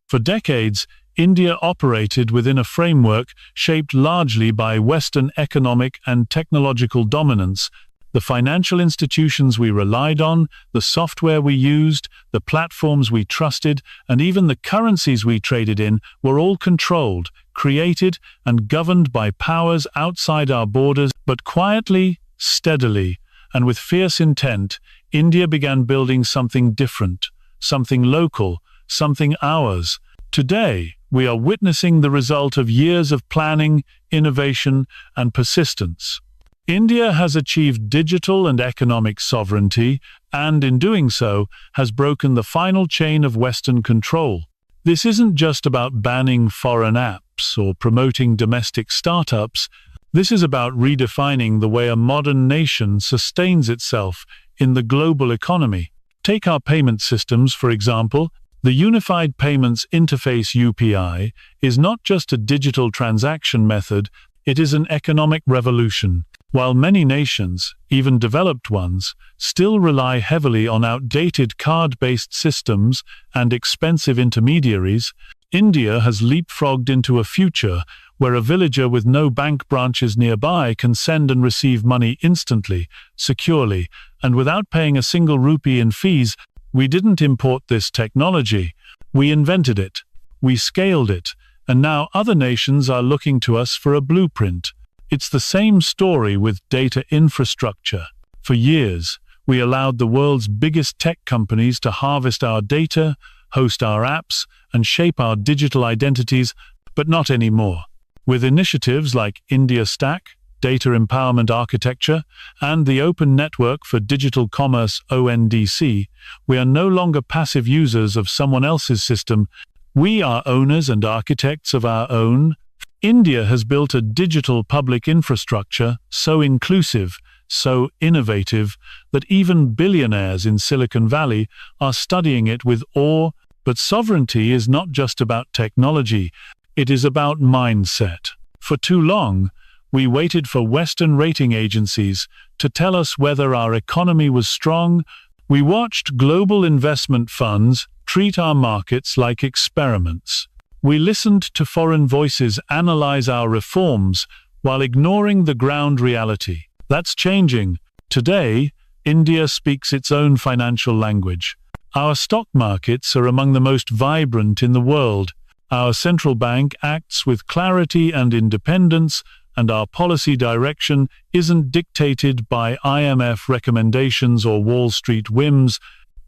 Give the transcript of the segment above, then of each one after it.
For decades, India operated within a framework shaped largely by Western economic and technological dominance. The financial institutions we relied on, the software we used, the platforms we trusted, and even the currencies we traded in were all controlled, created, and governed by powers outside our borders. But quietly, steadily, and with fierce intent, India began building something different, something local, something ours. Today, we are witnessing the result of years of planning, innovation, and persistence. India has achieved digital and economic sovereignty, and in doing so, has broken the final chain of Western control. This isn't just about banning foreign apps or promoting domestic startups. This is about redefining the way a modern nation sustains itself in the global economy. Take our payment systems, for example. The Unified Payments Interface (UPI) is not just a digital transaction method, it is an economic revolution. While many nations, even developed ones, still rely heavily on outdated card-based systems and expensive intermediaries, India has leapfrogged into a future where a villager with no bank branches nearby can send and receive money instantly, securely, and without paying a single rupee in fees. We didn't import this technology. We invented it. We scaled it. And now other nations are looking to us for a blueprint. It's the same story with data infrastructure. For years, we allowed the world's biggest tech companies to harvest our data, host our apps, and shape our digital identities, but not anymore. With initiatives like India Stack, Data Empowerment Architecture, and the Open Network for Digital Commerce (ONDC), we are no longer passive users of someone else's system. We are owners and architects of our own. India has built a digital public infrastructure so inclusive, so innovative, that even billionaires in Silicon Valley are studying it with awe. But sovereignty is not just about technology, it is about mindset. For too long, we waited for Western rating agencies to tell us whether our economy was strong. We watched global investment funds treat our markets like experiments. We listened to foreign voices analyze our reforms while ignoring the ground reality. That's changing. Today, India speaks its own financial language. Our stock markets are among the most vibrant in the world. Our central bank acts with clarity and independence, and our policy direction isn't dictated by IMF recommendations or Wall Street whims.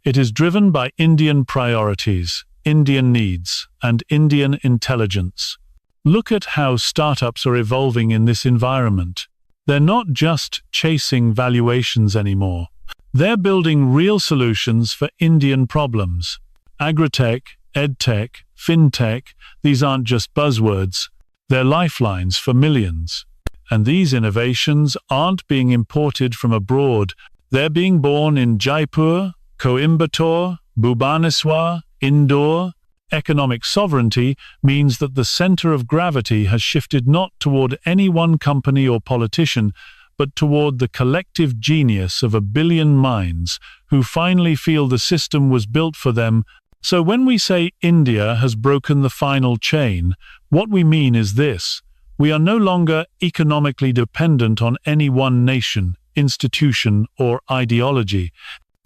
It is driven by Indian priorities, Indian needs, and Indian intelligence. Look at how startups are evolving in this environment. They're not just chasing valuations anymore. They're building real solutions for Indian problems. Agritech, EdTech, FinTech, these aren't just buzzwords. They're lifelines for millions. And these innovations aren't being imported from abroad. They're being born in Jaipur, Coimbatore, Bhubaneswar, Indore. Economic sovereignty means that the center of gravity has shifted not toward any one company or politician, but toward the collective genius of a billion minds who finally feel the system was built for them. So when we say India has broken the final chain, what we mean is this: we are no longer economically dependent on any one nation, institution, or ideology.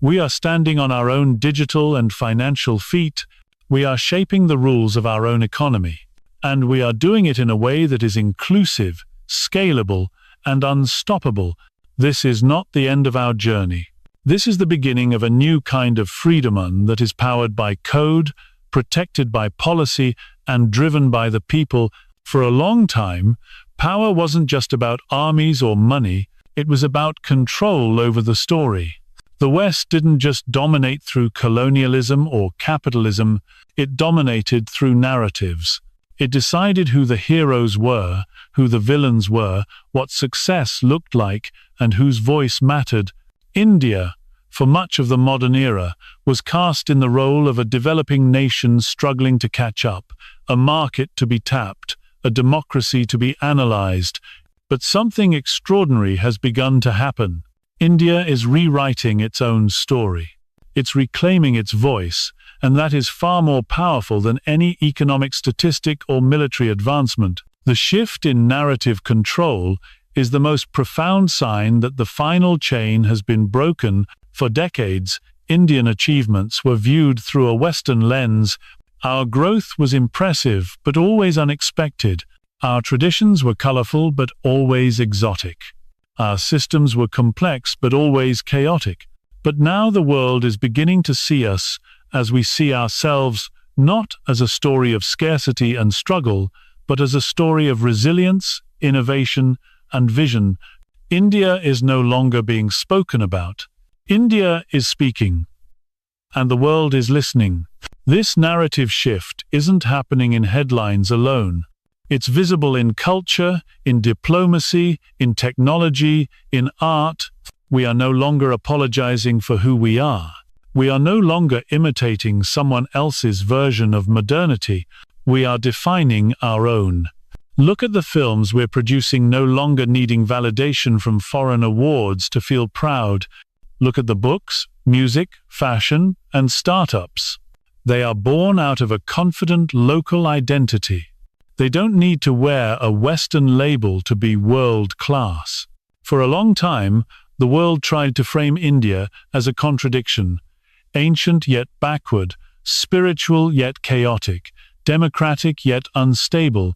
We are standing on our own digital and financial feet. We are shaping the rules of our own economy. And we are doing it in a way that is inclusive, scalable, and unstoppable. This is not the end of our journey. This is the beginning of a new kind of freedom that is powered by code, protected by policy, and driven by the people. For a long time, power wasn't just about armies or money, it was about control over the story. The West didn't just dominate through colonialism or capitalism, it dominated through narratives. It decided who the heroes were, who the villains were, what success looked like, and whose voice mattered. India, for much of the modern era, was cast in the role of a developing nation struggling to catch up, a market to be tapped, a democracy to be analyzed. But something extraordinary has begun to happen. India is rewriting its own story. It's reclaiming its voice, and that is far more powerful than any economic statistic or military advancement. The shift in narrative control is the most profound sign that the final chain has been broken. For decades, Indian achievements were viewed through a Western lens. Our growth was impressive, but always unexpected. Our traditions were colorful, but always exotic. Our systems were complex, but always chaotic. But now the world is beginning to see us as we see ourselves, not as a story of scarcity and struggle, but as a story of resilience, innovation, and vision. India is no longer being spoken about. India is speaking, and the world is listening. This narrative shift isn't happening in headlines alone. It's visible in culture, in diplomacy, in technology, in art. We are no longer apologizing for who we are. We are no longer imitating someone else's version of modernity. We are defining our own. Look at the films we're producing, no longer needing validation from foreign awards to feel proud. Look at the books, music, fashion, and startups. They are born out of a confident local identity. They don't need to wear a Western label to be world-class. For a long time, the world tried to frame India as a contradiction: ancient yet backward, spiritual yet chaotic, democratic yet unstable.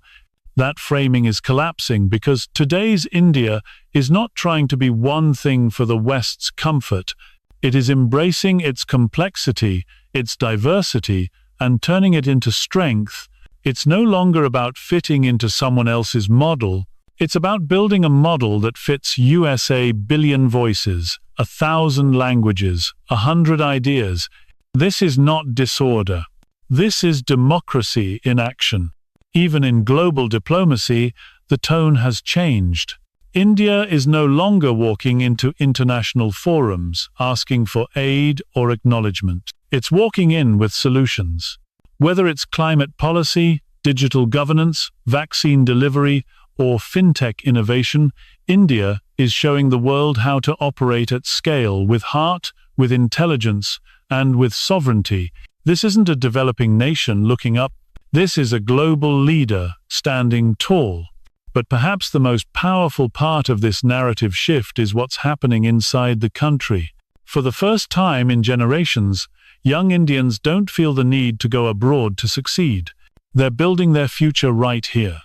That framing is collapsing because today's India is not trying to be one thing for the West's comfort. It is embracing its complexity, its diversity, and turning it into strength. It's no longer about fitting into someone else's model. It's about building a model that fits USA billion voices, 1,000 languages, 100 ideas. This is not disorder. This is democracy in action. Even in global diplomacy, the tone has changed. India is no longer walking into international forums asking for aid or acknowledgement. It's walking in with solutions. Whether it's climate policy, digital governance, vaccine delivery, or fintech innovation, India is showing the world how to operate at scale with heart, with intelligence, and with sovereignty. This isn't a developing nation looking up. This is a global leader standing tall. But perhaps the most powerful part of this narrative shift is what's happening inside the country. For the first time in generations, young Indians don't feel the need to go abroad to succeed. They're building their future right here.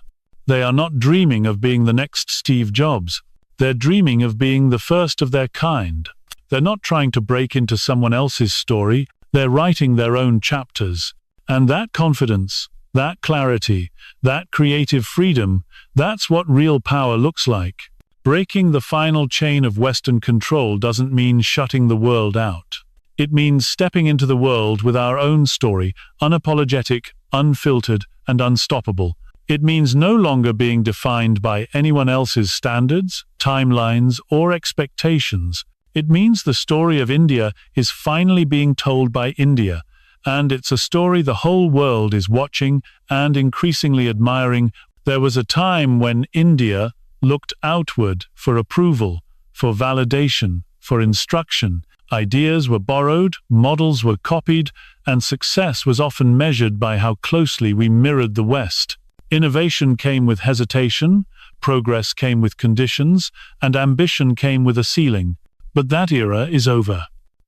They are not dreaming of being the next Steve Jobs. They're dreaming of being the first of their kind. They're not trying to break into someone else's story. They're writing their own chapters. And that confidence, that clarity, that creative freedom, that's what real power looks like. Breaking the final chain of Western control doesn't mean shutting the world out. It means stepping into the world with our own story, unapologetic, unfiltered, and unstoppable. It means no longer being defined by anyone else's standards, timelines, or expectations. It means the story of India is finally being told by India, and it's a story the whole world is watching and increasingly admiring. There was a time when India looked outward for approval, for validation, for instruction. Ideas were borrowed, models were copied, and success was often measured by how closely we mirrored the West. Innovation came with hesitation, progress came with conditions, and ambition came with a ceiling. But that era is over.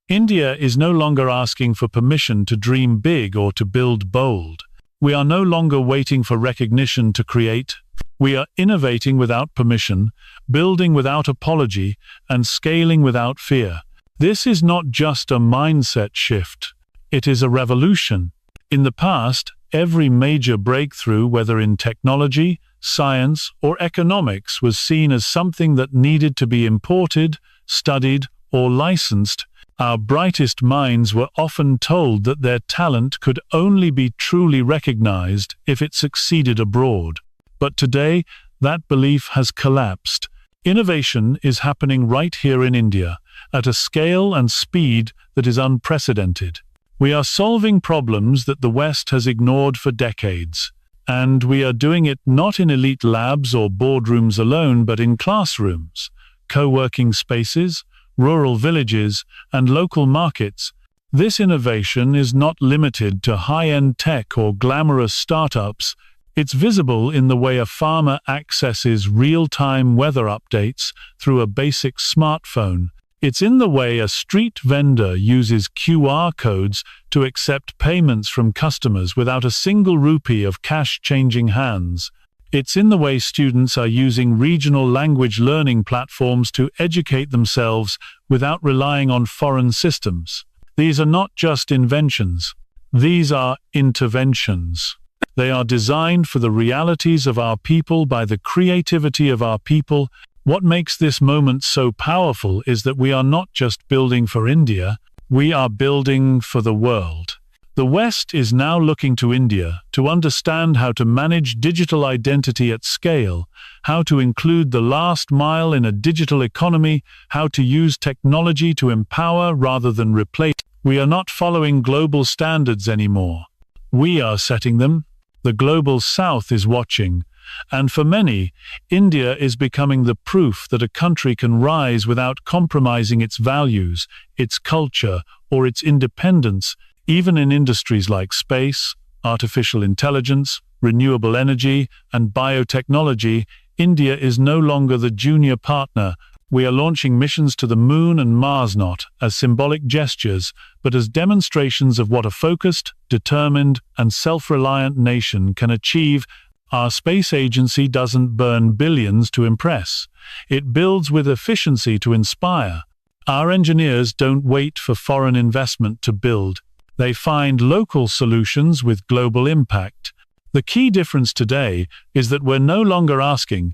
India is no longer asking for permission to dream big or to build bold. We are no longer waiting for recognition to create. We are innovating without permission, building without apology, and scaling without fear. This is not just a mindset shift. It is a revolution. In the past, every major breakthrough, whether in technology, science, or economics, was seen as something that needed to be imported, studied, or licensed. Our brightest minds were often told that their talent could only be truly recognized if it succeeded abroad. But today, that belief has collapsed. Innovation is happening right here in India, at a scale and speed that is unprecedented. We are solving problems that the West has ignored for decades. And we are doing it not in elite labs or boardrooms alone, but in classrooms, co-working spaces, rural villages, and local markets. This innovation is not limited to high-end tech or glamorous startups. It's visible in the way a farmer accesses real-time weather updates through a basic smartphone. It's in the way a street vendor uses QR codes to accept payments from customers without a single rupee of cash changing hands. It's in the way students are using regional language learning platforms to educate themselves without relying on foreign systems. These are not just inventions. These are interventions. They are designed for the realities of our people by the creativity of our people. What makes this moment so powerful is that we are not just building for India, we are building for the world. The West is now looking to India to understand how to manage digital identity at scale, how to include the last mile in a digital economy, how to use technology to empower rather than replace. We are not following global standards anymore. We are setting them. The global South is watching. And for many, India is becoming the proof that a country can rise without compromising its values, its culture, or its independence. Even in industries like space, artificial intelligence, renewable energy, and biotechnology, India is no longer the junior partner. We are launching missions to the Moon and Mars not as symbolic gestures, but as demonstrations of what a focused, determined, and self-reliant nation can achieve. Our space agency doesn't burn billions to impress. It builds with efficiency to inspire. Our engineers don't wait for foreign investment to build. They find local solutions with global impact. The key difference today is that we're no longer asking,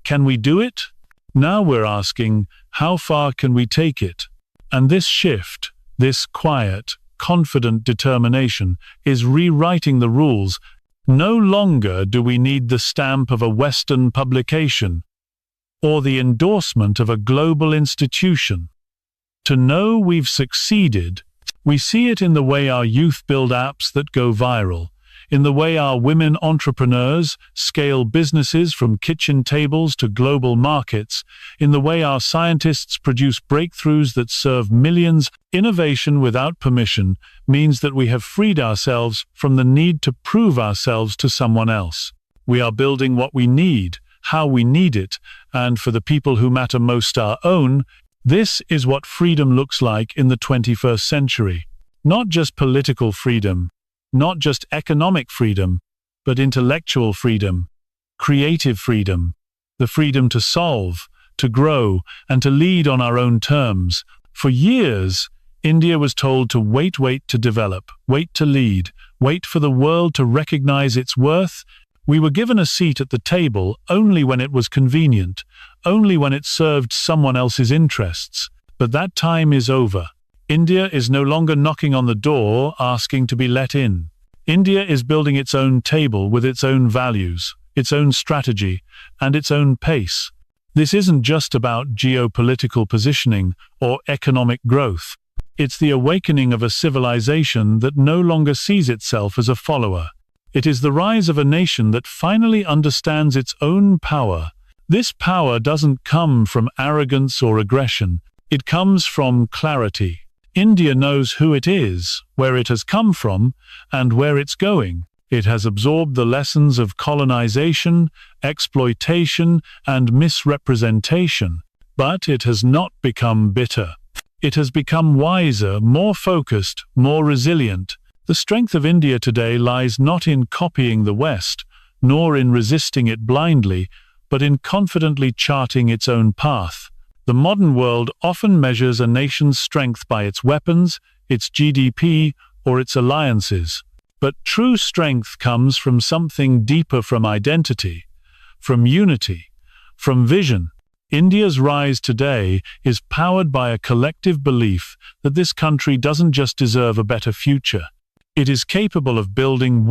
"Can we do it?" Now we're asking, "How far can we take it?" And this shift, this quiet, confident determination, is rewriting the rules. No longer do we need the stamp of a Western publication or the endorsement of a global institution to know we've succeeded. We see it in the way our youth build apps that go viral, in the way our women entrepreneurs scale businesses from kitchen tables to global markets, in the way our scientists produce breakthroughs that serve millions. Innovation without permission means that we have freed ourselves from the need to prove ourselves to someone else. We are building what we need, how we need it, and for the people who matter most, our own. This is what freedom looks like in the 21st century. Not just political freedom, not just economic freedom, but intellectual freedom, creative freedom, the freedom to solve, to grow, and to lead on our own terms. For years, India was told to wait to develop, wait to lead, wait for the world to recognize its worth. We were given a seat at the table only when it was convenient, only when it served someone else's interests. But that time is over. India is no longer knocking on the door asking to be let in. India is building its own table with its own values, its own strategy, and its own pace. This isn't just about geopolitical positioning or economic growth. It's the awakening of a civilization that no longer sees itself as a follower. It is the rise of a nation that finally understands its own power. This power doesn't come from arrogance or aggression. It comes from clarity. India knows who it is, where it has come from, and where it's going. It has absorbed the lessons of colonization, exploitation, and misrepresentation. But it has not become bitter. It has become wiser, more focused, more resilient. The strength of India today lies not in copying the West, nor in resisting it blindly, but in confidently charting its own path. The modern world often measures a nation's strength by its weapons, its GDP, or its alliances. But true strength comes from something deeper, from identity, from unity, from vision. India's rise today is powered by a collective belief that this country doesn't just deserve a better future. It is capable of building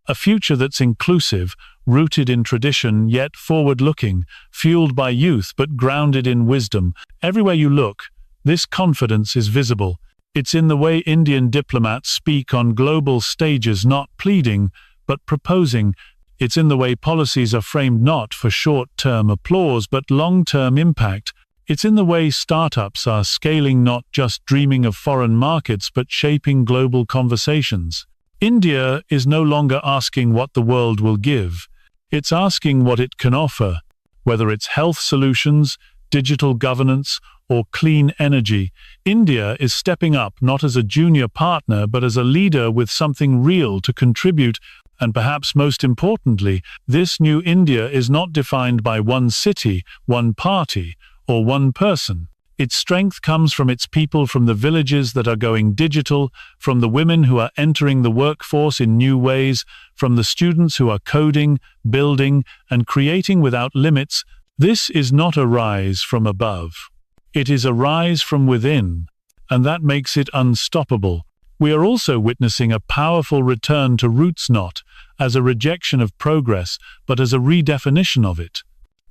a future that's inclusive, rooted in tradition, yet forward-looking, fueled by youth but grounded in wisdom. Everywhere you look, this confidence is visible. It's in the way Indian diplomats speak on global stages, not pleading, but proposing. It's in the way policies are framed not for short-term applause but long-term impact. It's in the way startups are scaling, not just dreaming of foreign markets but shaping global conversations. India is no longer asking what the world will give. It's asking what it can offer, whether it's health solutions, digital governance, or clean energy. India is stepping up not as a junior partner but as a leader with something real to contribute. And perhaps most importantly, this new India is not defined by one city, one party, or one person. Its strength comes from its people, from the villages that are going digital, from the women who are entering the workforce in new ways, from the students who are coding, building, and creating without limits. This is not a rise from above. It is a rise from within, and that makes it unstoppable. We are also witnessing a powerful return to roots, not as a rejection of progress, but as a redefinition of it.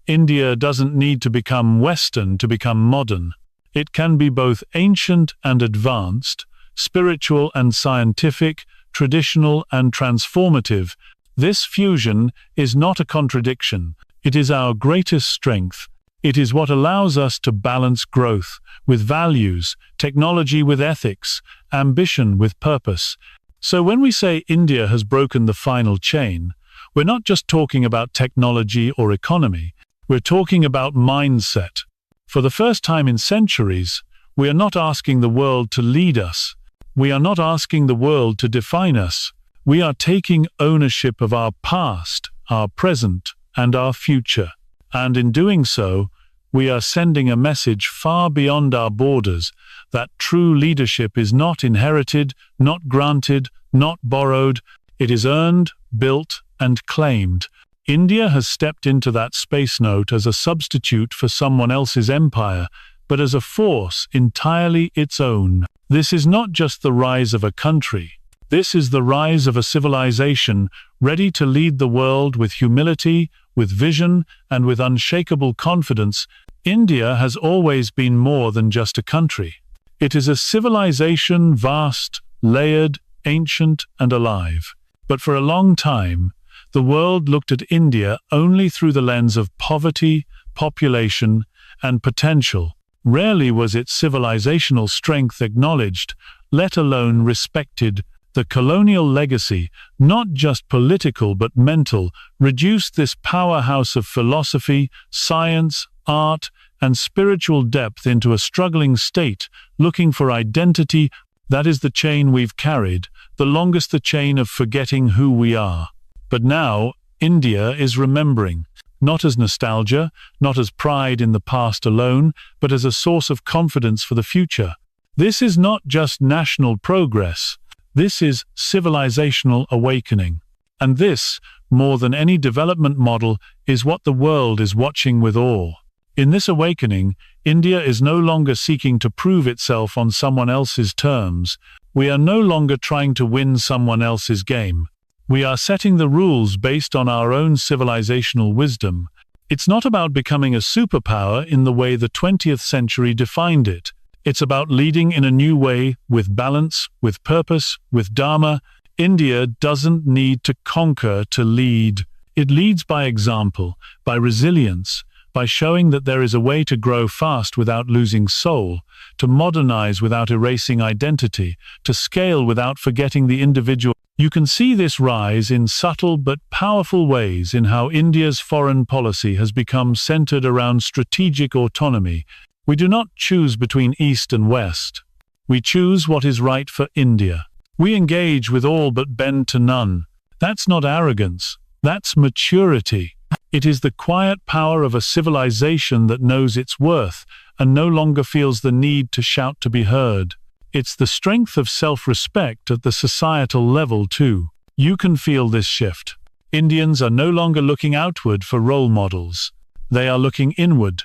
India doesn't need to become Western to become modern. It can be both ancient and advanced, spiritual and scientific, traditional and transformative. This fusion is not a contradiction. It is our greatest strength. It is what allows us to balance growth with values, technology with ethics, ambition with purpose. So when we say India has broken the final chain, we're not just talking about technology or economy. We're talking about mindset. For the first time in centuries, we are not asking the world to lead us. We are not asking the world to define us. We are taking ownership of our past, our present, and our future. And in doing so, we are sending a message far beyond our borders that true leadership is not inherited, not granted, not borrowed. It is earned, built, and claimed. India has stepped into that space not as a substitute for someone else's empire, but as a force entirely its own. This is not just the rise of a country. This is the rise of a civilization ready to lead the world with humility, with vision, and with unshakable confidence. India has always been more than just a country. It is a civilization, vast, layered, ancient, and alive. But for a long time, the world looked at India only through the lens of poverty, population, and potential. Rarely was its civilizational strength acknowledged, let alone respected. The colonial legacy, not just political but mental, reduced this powerhouse of philosophy, science, art, and spiritual depth into a struggling state, looking for identity. That is the chain we've carried, the longest, the chain of forgetting who we are. But now, India is remembering, not as nostalgia, not as pride in the past alone, but as a source of confidence for the future. This is not just national progress. This is civilizational awakening. And this, more than any development model, is what the world is watching with awe. In this awakening, India is no longer seeking to prove itself on someone else's terms. We are no longer trying to win someone else's game. We are setting the rules based on our own civilizational wisdom. It's not about becoming a superpower in the way the 20th century defined it. It's about leading in a new way, with balance, with purpose, with dharma. India doesn't need to conquer to lead. It leads by example, by resilience, by showing that there is a way to grow fast without losing soul, to modernize without erasing identity, to scale without forgetting the individual. You can see this rise in subtle but powerful ways in how India's foreign policy has become centered around strategic autonomy. We do not choose between East and West. We choose what is right for India. We engage with all but bend to none. That's not arrogance. That's maturity. It is the quiet power of a civilization that knows its worth and no longer feels the need to shout to be heard. It's the strength of self-respect at the societal level too. You can feel this shift. Indians are no longer looking outward for role models. They are looking inward.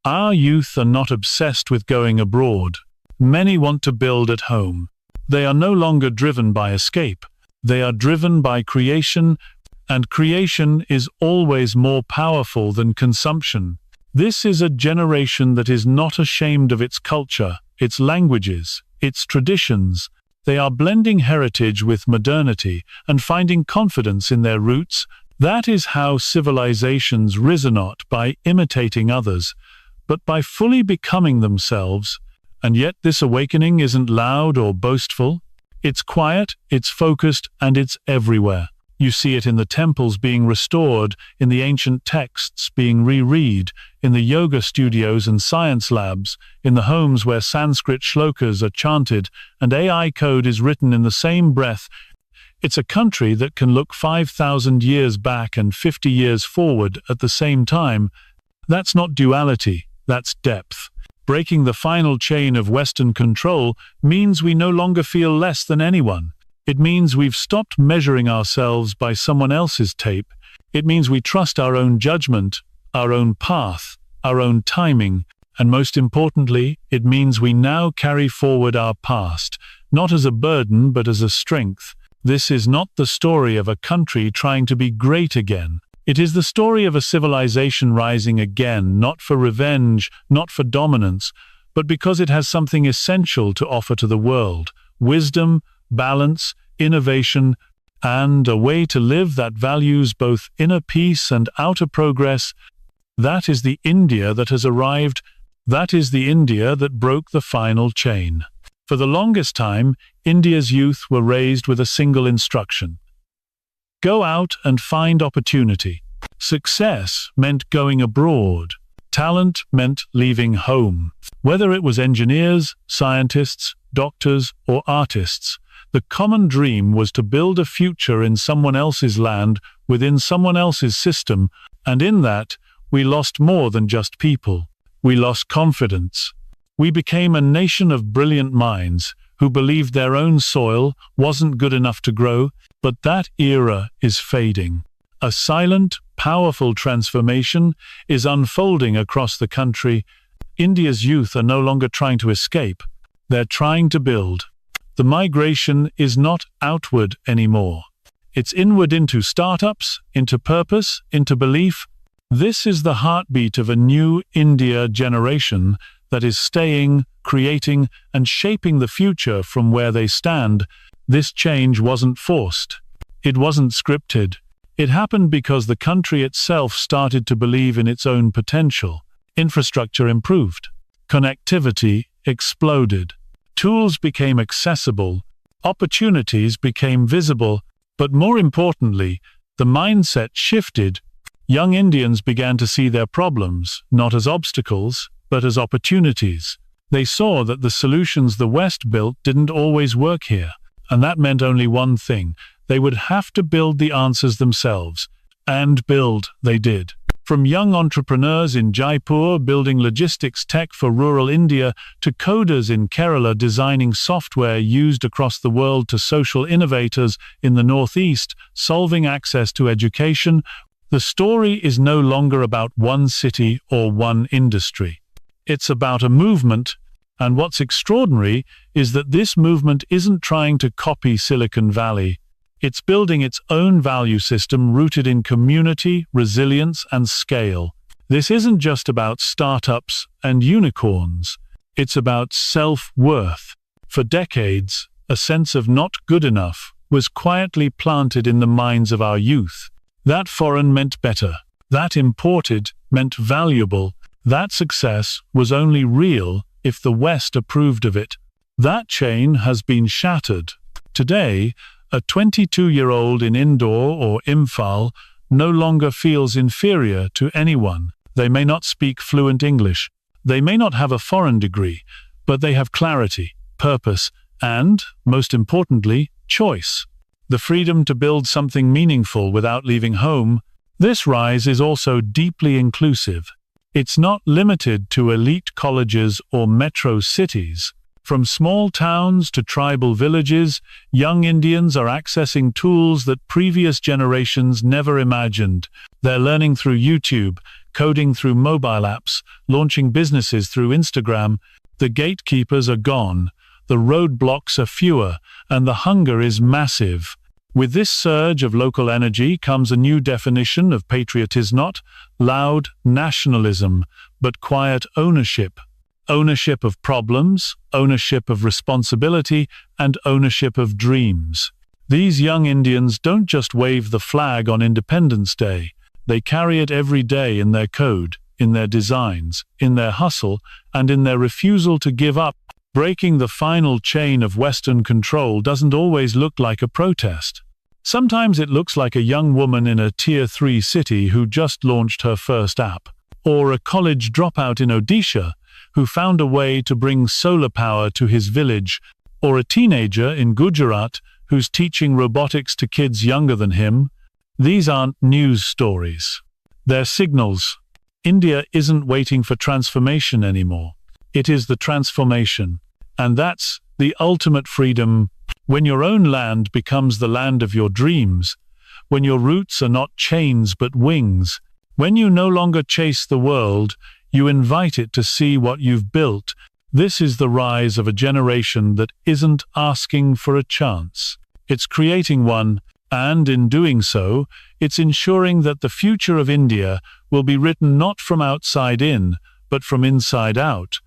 Our youth are not obsessed with going abroad. Many want to build at home. They are no longer driven by escape. They are driven by creation, and creation is always more powerful than consumption. This is a generation that is not ashamed of its culture, its languages, its traditions. They are blending heritage with modernity and finding confidence in their roots. That is how civilizations rise, not by imitating others, but by fully becoming themselves. And yet this awakening isn't loud or boastful. It's quiet, it's focused, and it's everywhere. You see it in the temples being restored, in the ancient texts being reread, in the yoga studios and science labs, in the homes where Sanskrit shlokas are chanted and AI code is written in the same breath. It's a country that can look 5,000 years back and 50 years forward at the same time. That's not duality, that's depth. Breaking the final chain of Western control means we no longer feel less than anyone. It means we've stopped measuring ourselves by someone else's tape. It means we trust our own judgment, our own path, our own timing, and most importantly, it means we now carry forward our past, not as a burden but as a strength. This is not the story of a country trying to be great again. It is the story of a civilization rising again, not for revenge, not for dominance, but because it has something essential to offer to the world: wisdom, balance, innovation, and a way to live that values both inner peace and outer progress. That is the India that has arrived. That is the India that broke the final chain. For the longest time, India's youth were raised with a single instruction: go out and find opportunity. Success meant going abroad. Talent meant leaving home. Whether it was engineers, scientists, doctors, or artists, the common dream was to build a future in someone else's land, within someone else's system, and in that, we lost more than just people. We lost confidence. We became a nation of brilliant minds who believed their own soil wasn't good enough to grow, but that era is fading. A silent, powerful transformation is unfolding across the country. India's youth are no longer trying to escape. They're trying to build. The migration is not outward anymore. It's inward, into startups, into purpose, into belief. This is the heartbeat of a new India generation that is staying, creating, and shaping the future from where they stand. This change wasn't forced. It wasn't scripted. It happened because the country itself started to believe in its own potential. Infrastructure improved. Connectivity exploded. Tools became accessible. Opportunities became visible. But more importantly, the mindset shifted. Young Indians began to see their problems, not as obstacles, but as opportunities. They saw that the solutions the West built didn't always work here, and that meant only one thing: they would have to build the answers themselves. And build they did. From young entrepreneurs in Jaipur building logistics tech for rural India, to coders in Kerala designing software used across the world, to social innovators in the Northeast solving access to education, the story is no longer about one city or one industry. It's about a movement, and what's extraordinary is that this movement isn't trying to copy Silicon Valley. It's building its own value system rooted in community, resilience, and scale. This isn't just about startups and unicorns. It's about self-worth. For decades, a sense of not good enough was quietly planted in the minds of our youth. That foreign meant better. That imported meant valuable. That success was only real if the West approved of it. That chain has been shattered. Today, a 22-year-old in Indore or Imphal no longer feels inferior to anyone. They may not speak fluent English. They may not have a foreign degree, but they have clarity, purpose, and, most importantly, choice. The freedom to build something meaningful without leaving home. This rise is also deeply inclusive. It's not limited to elite colleges or metro cities. From small towns to tribal villages, young Indians are accessing tools that previous generations never imagined. They're learning through YouTube, coding through mobile apps, launching businesses through Instagram. The gatekeepers are gone, the roadblocks are fewer, and the hunger is massive. With this surge of local energy comes a new definition of patriotism: not loud nationalism, but quiet ownership. Ownership of problems, ownership of responsibility, and ownership of dreams. These young Indians don't just wave the flag on Independence Day. They carry it every day in their code, in their designs, in their hustle, and in their refusal to give up. Breaking the final chain of Western control doesn't always look like a protest. Sometimes it looks like a young woman in a Tier 3 city who just launched her first app, or a college dropout in Odisha who found a way to bring solar power to his village, or a teenager in Gujarat who's teaching robotics to kids younger than him. These aren't news stories. They're signals. India isn't waiting for transformation anymore. It is the transformation. And that's the ultimate freedom. When your own land becomes the land of your dreams, when your roots are not chains but wings, when you no longer chase the world, you invite it to see what you've built. This is the rise of a generation that isn't asking for a chance. It's creating one, and in doing so, it's ensuring that the future of India will be written not from outside in, but from inside out.